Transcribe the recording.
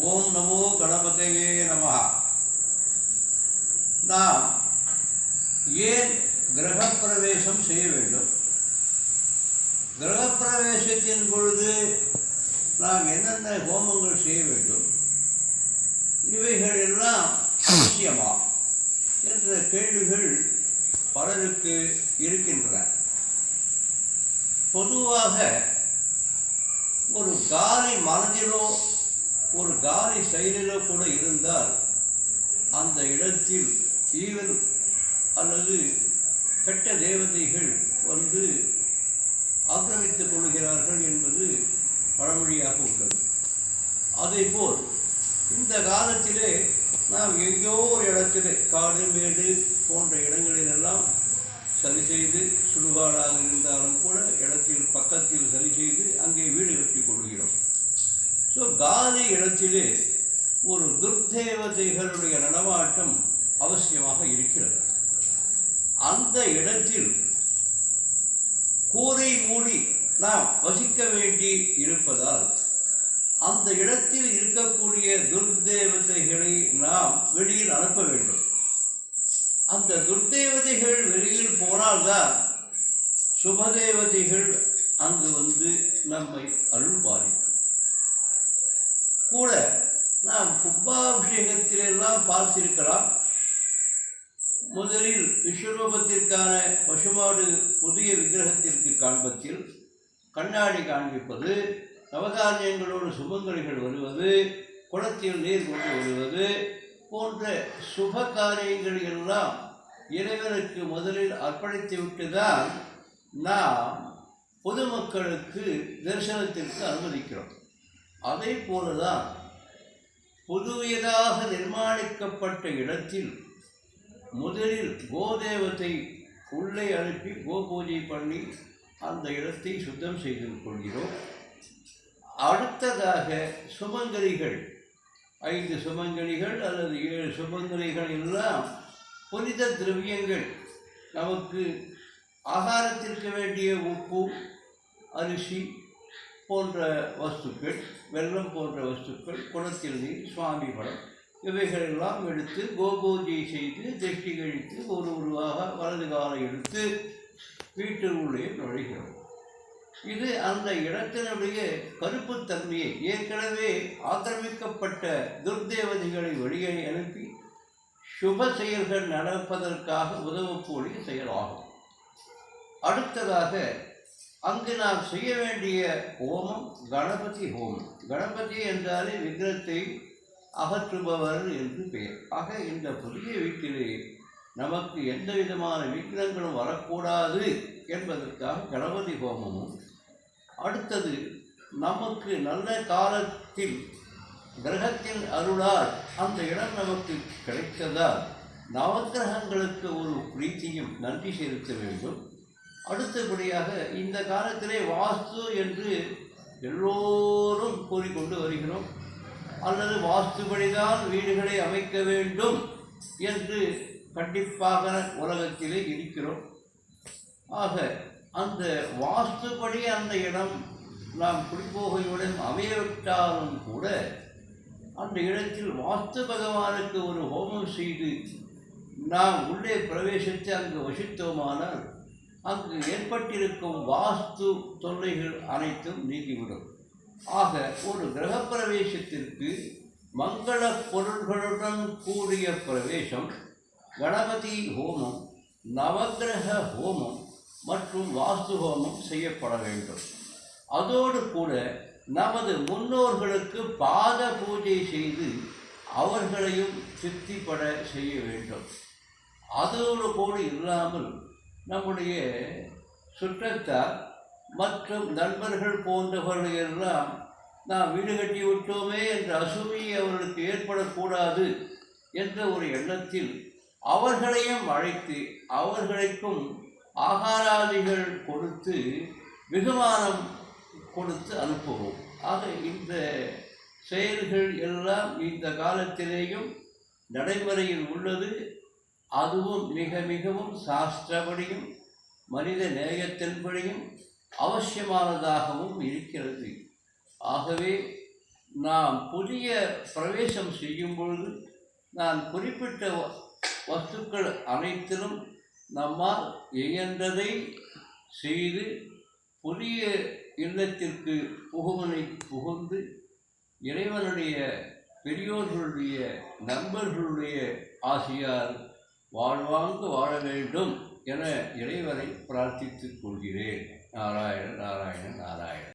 ஓம் நமோ கணபதையே நமஹ. நாம் ஏன் கிரகப்பிரவேசம் செய்ய வேண்டும்? கிரகப்பிரவேசத்தின் பொழுது நாம் என்னென்ன ஹோமங்கள் செய்ய வேண்டும், இவைகள் எல்லாம் அவசியமா என்ற கேள்விகள் பலருக்கு இருக்கின்றன. பொதுவாக ஒரு காலி மனதிலோ ஒரு காலி செயலிலோ கூட இருந்தால் அந்த இடத்தில் ஈவல் அல்லது கெட்ட தேவதைகள் வந்து ஆக்கிரமித்துக் கொள்கிறார்கள் என்பது பழமொழியாக உள்ளது. அதேபோல் இந்த காலத்திலே நாம் எங்கேயோ ஒரு இடத்திலே காடு மேடு போன்ற இடங்களிலெல்லாம் சரி செய்து, சுடுகாடாக இருந்தாலும் கூட இடத்தில் பக்கத்தில் சரி செய்து அங்கே வீடு கட்டி கொள்கிறோம். ஸோ காலி இடத்திலே ஒரு துர்தேவதைகளுடைய நடமாட்டம் அவசியமாக இருக்கிறது. அந்த இடத்தில் கூரை மூடி நாம் வசிக்க வேண்டி இருப்பதால் அந்த இடத்தில் இருக்கக்கூடிய துர்தேவதைகளை நாம் வெளியில் அனுப்ப வேண்டும். அந்த துர்தேவதைகள் வெளியில் போனால்தான் சுபதேவதைகள் அங்கு வந்து நம்மை அருள் பாலிக்கும். கூட நாம் கும்பாபிஷேகத்திலெல்லாம் பார்த்திருக்கலாம். முதலில் விஸ்வரூபத்திற்கான பசுமாடு புதிய விக்கிரகத்திற்கு காண்பத்தில் கண்ணாடி காண்பிப்பது, நவதானியங்களோடு சுமங்கலிகள் வருவது, குளத்தில் நீர் கொண்டு வருவது போன்ற சுப காரியங்கள் எல்லாம் இறைவனுக்கு முதலில் அர்ப்பணித்துவிட்டு தான் நாம் பொதுமக்களுக்கு தரிசனத்திற்கு அனுமதிக்கிறோம். அதே போலதான் புதியதாக நிர்மாணிக்கப்பட்ட இடத்தில் முதலில் கோதேவத்தை உள்ளே அனுப்பி கோபூஜை பண்ணி அந்த இடத்தை சுத்தம் செய்து கொள்கிறோம். அடுத்ததாக சுமங்கலிகள், 5 சுமங்கலிகள் அல்லது 7 சுமங்கலிகள் எல்லாம் புனித திரவியங்கள், நமக்கு ஆகாரத்திற்கு வேண்டிய உப்பு, அரிசி போன்ற வஸ்துக்கள், வெல்லம் போன்ற வஸ்துக்கள், குளத்தில் நீர், சுவாமி படம், இவைகளெல்லாம் எடுத்து கோபூஜை செய்து திருஷ்டி கழித்து ஒருவருவாக வலது காலை எடுத்து வீட்டில் உள்ளே நுழைகிறோம். இது அந்த இடத்தினுடைய கருப்புத்தன்மையை, ஏற்கனவே ஆக்கிரமிக்கப்பட்ட துர்தேவதைகளை வெளியே அனுப்பி சுப செயல்கள் நடப்பதற்காக உதவக்கூடிய செயலாகும். அடுத்ததாக அங்கு நாம் செய்ய வேண்டிய ஹோமம் கணபதி ஹோமம். கணபதி என்றாலே விக்கிரகத்தை அகற்றுபவர் என்று பெயர். ஆக இந்த புதிய வீட்டிலே நமக்கு எந்த விதமான விக்கிரகங்களும் வரக்கூடாது என்பதற்காக கணபதி ஹோமமும், அடுத்தது நமக்கு நல்ல காலத்தில் கிரகத்தின் அருளால் அந்த இடம் நமக்கு கிடைத்ததால் நவக்கிரகங்களுக்கு ஒரு பிரீத்தியும் நன்றி செலுத்த வேண்டும். அடுத்தபடியாக இந்த காலத்திலே வாஸ்து என்று எல்லோரும் கூறிக்கொண்டு வருகிறோம், அல்லது வாஸ்துபடிதான் வீடுகளை அமைக்க வேண்டும் என்று கண்டிப்பாக உலகத்திலே இருக்கிறோம். ஆக அந்த வாஸ்துபடி அந்த இடம் நாம் குடிப்போகையுடன் அமையவிட்டாலும் கூட அந்த இடத்தில் வாஸ்து பகவானுக்கு ஒரு ஹோமம் செய்து நாம் உள்ளே பிரவேசித்து அங்கு வசித்தோமானால் அங்கு ஏற்பட்டிருக்கும் வாஸ்து தொல்லைகள் அனைத்தும் நீங்கிவிடும். ஆக ஒரு கிரகப்பிரவேசத்திற்கு மங்கள பொருள்களுடன் கூடிய பிரவேசம், கணபதி ஹோமம், நவக்கிரக ஹோமம் மற்றும் வாஸ்து ஹோமம் செய்யப்பட வேண்டும். அதோடு கூட நமது முன்னோர்களுக்கு பாத பூஜை செய்து அவர்களையும் திருப்திப்பட செய்ய வேண்டும். அதோடு கூட இல்லாமல் நம்முடைய சுற்றத்தார் மற்றும் நண்பர்கள் போன்றவர்களையெல்லாம் நாம் வீடு கட்டி விட்டோமே என்ற அசுமை அவர்களுக்கு ஏற்படக்கூடாது என்ற ஒரு எண்ணத்தில் அவர்களையும் அழைத்து அவர்களுக்கும் ஆகாராதிகள் கொடுத்து வெகுமானம் கொடுத்து அனுப்புவோம். ஆக இந்த செயல்கள் எல்லாம் இந்த காலத்திலேயும் நடைமுறையில் உள்ளது. அதுவும் மிக மிகவும் சாஸ்திரப்படியும் மனித நேயத்தின்படியும் அவசியமானதாகவும் இருக்கிறது. ஆகவே நாம் புதிய பிரவேசம் செய்யும் பொழுது நான் குறிப்பிட்ட வஸ்துக்கள் அனைத்திலும் நம்மால் இயன்றதை செய்து புதிய இல்லத்திற்கு புகுந்து இறைவனுடைய பெரியோர்களுடைய நண்பர்களுடைய ஆசியால் வாழ்வாங்கு வாழ வேண்டும் என இறைவனை பிரார்த்தித்துக் கொள்கிறேன். நாராயண நாராயண நாராயண.